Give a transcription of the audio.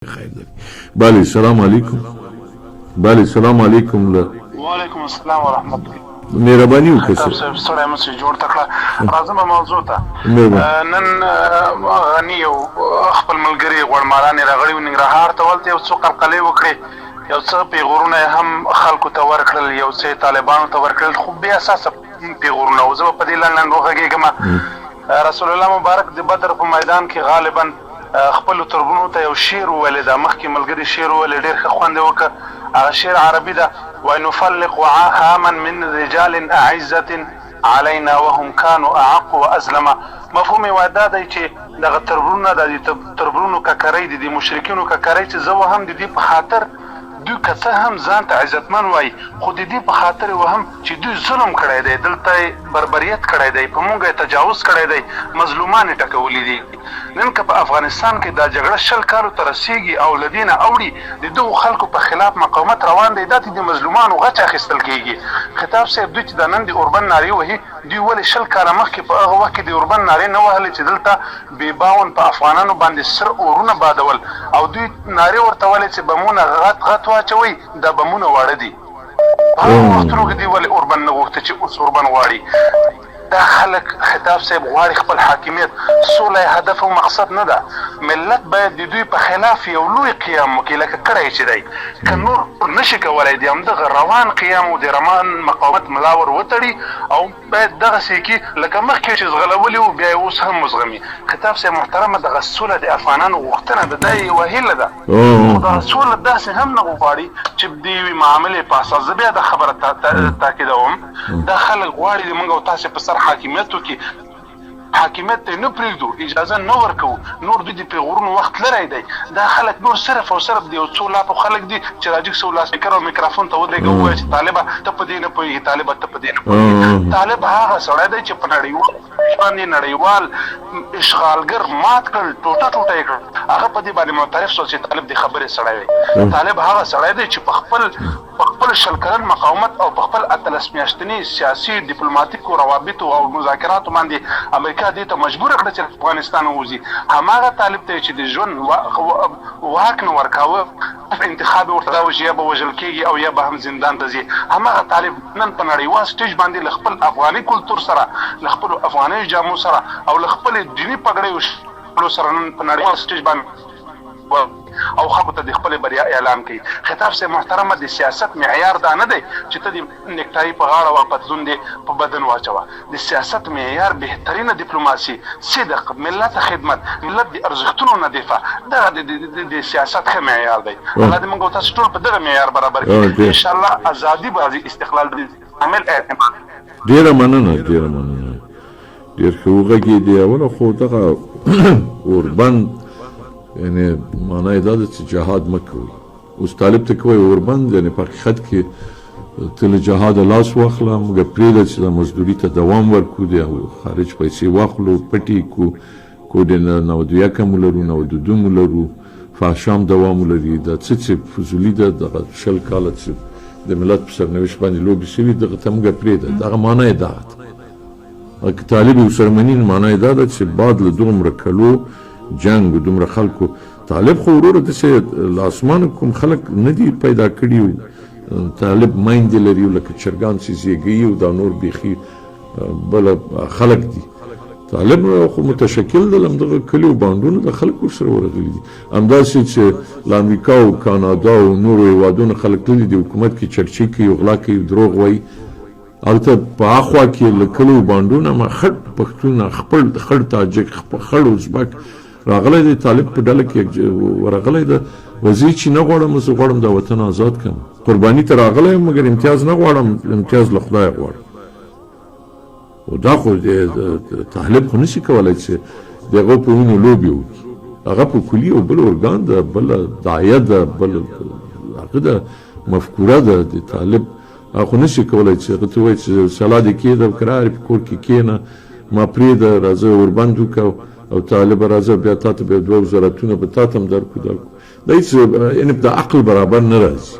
خیر دی. بله سلام علیکم. بله سلام علیکم. وعلیکم السلام ورحمت الله. مهرباني وکړئ. تاسو سره مې جوړ تکړه راځم موضوع ته. نن غنی او خپل ملګری غوړمالان راغلي و ننګرهار ته ولته یو څو قلقلې وکړي، یو څه پیغورونه هم خلکو ته ورکړل، یو څه طالبانو ته ورکړل، خو بې اساسه پیغورونه و. زه په دې لنډ وغږېږم. رسول الله مبارک د بدر په میدان کې غالبا خپل تربونو ته یو شعر وویلی ده. مخکې ملګري شعر وویلی، ډېر ښه خوند یې وکړه. هغه شعر عربي ده: ونفلق هاما من رجال أعزة علينا وهم كانوا أعق وأظلم. مفهوم یې دا دی چې دغه تربرونه د تربرونو ککرۍ دي، د مشرکینو ککرۍ چې زه وهم د دې په خاطر دوی که څه هم ځان ته عزتمن وایي، خو د دې په خاطر وهم چې دوی ظلم کړی دی، دلته یې بربریت کړی دی، په موږ یې تجاوز کړی دی، مظلومان یې ټکولي دي. نن که په افغانستان کې دا جګړه 20 کالو ته رسېږي او له دې نه اوړي د دغو خلکو په خلاف مقاومت روان دی، دا د مظلومانو غچ اخیستل کېږي. خطاب صاحب دوی چې دا نن د اوربن نارې وهي، دوی ولې 20 کاله مخکې په هغه وخت کې د اوربن نارې نه وهلې چې دلته بېباون په افغانانو باندې سر اورونه بادول، او دوی نارې ورته وهلې چې بمونه غټ واچوئ، دا بمونه واړه دي. په هغه وختونو کې دوی ولې اوربن نه غوښته چې اوس اوربن غواړي؟ دا خلک خطاب صاحب غواړي خپل حاکمیت، سوله هدف او مقصد نه ده. ملت باید د دوی په خلاف یو لوی قیام وکړي لکه کړی چې دی. که نور نشي کولی د همدغه روان قیام او د روان مقاومت ملا ور وتړي، او باید دغسې کړي لکه مخکې چې زغلولي وو، بیا یې اوس هم وزغمي. خطاب صاحب محترمه، دغه سوله د افغانانو غوښتنه ده، دا یوه هیله ده. خو دغه سوله داسې هم نه غواړي چې د یوې معاملې په اساس. زه بیا دا خبره تاکیدوم، دا خلک غواړي د موږ او تاسې په سر حاکمیت وکړي، حاکمیت ته نه پرېږدو، اجازه نه ورکوو. نور دوی د پیغورونو وخت لري دی. دا خلک نور صرف او صرف د یو څو لاپو خلک دي چې راجګ سو لاسپیکر او میکروفون ته ودرېږه ووایي چې طالبه ته په دې نه پوهېږي، طالبه ته په دې نه پوهېږي. طالب هغه سړی دی چې په نړیوال باندې نړیوال اشغالګر مات کړل، ټوټه ټوټه یې کړل. هغه په دې باندې معترف شو چې طالب د خبرې سړی دی. طالب هغه سړی دی چې په خپل 20 کلن مقاومت او په خپل 18 میاشتني سیاسي ډیپلوماټیکو روابطو او مذاکراتو باندې امریکا دې ته مجبور کړه چې افغانستان ووځي. هماغه طالب ته چې د ژوند واک نه ورکاوه، انتخاب ورته دا و چې یا به وژل کېږي او یا به هم زندان ته ځي. هماغه طالب نن په نړیوال سټیج باندې له خپل افغاني کلتور سره، له خپلو افغاني جامو سره او له خپلې دیني پګړیو سره نن په نړیوال سټیج باندې او خلکو ته د خپلې بریا اعلان کوي. خطاب صاحب محترمه، د سیاست معیار دا نه دی چې ته د نیکټایي په غاړه او پتلون دې په بدن واچوه. د سیاست معیار بهترینه ډیپلوماسي، صدق، ملت خدمت، ملت د ارزښتونو نه دفاع، دغه د سیاست ښه معیار دی. الله دې موږ تاسو ټول په دغه معیار برابر کړي. انشاءالله ازادي به راځي، استقلال به عامل اعتماد. ډېره مننه، ډېره مننه، ډېر ښه وغږېدې. اوله خو دغه اوربند یعنی معنی دا ده چې جهاد مه کوئ. اوس طالب ته کوئ اوربند، یعنی په حقیقت کې ته له جهاده لاس واخله، موږ پرېږده چې دا مزدوري ته دوام ورکړو، د خارج پیسې واخلو، پټې کړو، کوډ 92 کم ولرو، 92 ولرو، فحشام دوام ولري. دا څه فضولي ده. دغه 20 کاله چې د ملت په سرنوشت باندې لوبې شوي، دغه ته موږ پرېږده. دغه معنی دا ده. که طالب ورسره مني، معنی دا ده چې بعد له دومره کلو جنگ و دومره خلکو، طالب خو وروره داسې له اسمانه کوم خلک نه دي پیدا کړي. طالب میندې لري لکه چرګان چې زیږوي، او دا نور بیخي بله خلک دي. طالب خو متشکل د همدغه کلیو بانډونو د خلک ورسره ورغلي دي. همداسې چې له امریکا او کانادا او نورو هېوادونو خلک تللي دي، حکومت کې چرچې کوي، غلا کوي، دروغ وایي. هلته په هاخوا کې له کلیو بانډونه ما خړ پښتون، خپل خړ تاجک، خړ ازبک راغلی دی. طالب په ډله کې ورغلی ده، وزیر چې نه غواړم، زه غواړم دا وطن آزاد کړم، قرباني ته راغلی یم، مګر امتیاز نه غواړم، امتیاز له خدایه غواړم. او دا خو طالب خو نشي کولی چې د هغه په وینو لوبې وکړي. هغه په کلي او بل ارګان ده، بله داعیه ده، بل هغه ده مفکوره ده. د طالب هغه خو نشي کولی چې هغه ته وایي چې سلا دې کېږده، کرار په کور کې کښېنه، ما پرېږده، راځه اوربند وکړه، او طالب راځه بیا تا ته بیا 2 وزارتونه به تا ته هم درکړو. دا هېڅ یعنې د عقل برابر نه راځي.